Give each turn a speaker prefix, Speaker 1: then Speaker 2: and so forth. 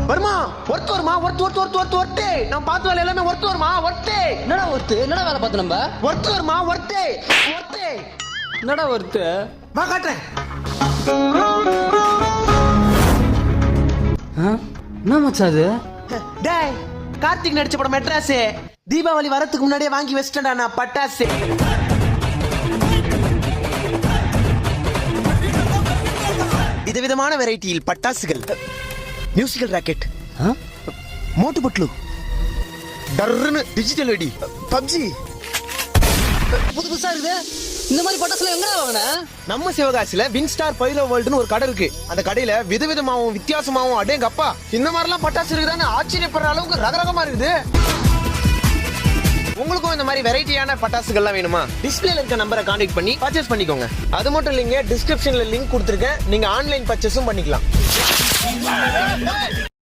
Speaker 1: வருமா ஒருத்து வருமா ஒருத்து நான் பார்த்து வேலை எல்லாமே ஒருத்து வருமா ஒருத்து
Speaker 2: என்னடா வேலை பார்த்து நம்ம
Speaker 1: ஒருத்து வருமா ஒருத்து
Speaker 2: என்னடா ஒருத்து
Speaker 1: வா காட்டுறேன்.
Speaker 2: என்ன மச்சான் அது
Speaker 1: டேய் கார்த்திக் நடிச்ச படம் மெட்ராஸ் தீபாவளி வரதுக்கு முன்னாடியே வாங்கி வச்சிட்டேன்டா நான் பட்டாசு. விதவிதமான வெரைட்டியில் பட்டாசுகள், musical rocket, Motu Patlu, turn digital வெடி, பப்ஜி
Speaker 2: புதுசா இருக்குது. இந்த மாதிரி பட்டாசுல எங்கடா வாங்கின?
Speaker 1: நம்ம சிவகாசியில வின்ஸ்டார் பைலோ வேர்ல்டுன்னு ஒரு கடை இருக்கு. அந்த கடையில விதவிதமாவும் வித்தியாசமாவும் அடேங்கப்பா இந்த மாதிரிலாம் பட்டாசு இருக்குதான்னு ஆச்சரியப்படுற அளவுக்கு ரகரகமா இருக்குது. உங்களுக்கும் இந்த மாதிரி வெரைட்டியான பட்டாசுகள்லாம் வேணுமா? டிஸ்பிளேல இருக்க நம்பரை கான்டாக்ட் பண்ணி பர்ச்சேஸ் பண்ணிக்கோங்க. அது மட்டும் இல்லைங்க, டிஸ்கிரிப்ஷன்ல லிங்க் கொடுத்துருக்கேன், நீங்க ஆன்லைன் பர்ச்சேஸும் பண்ணிக்கலாம்.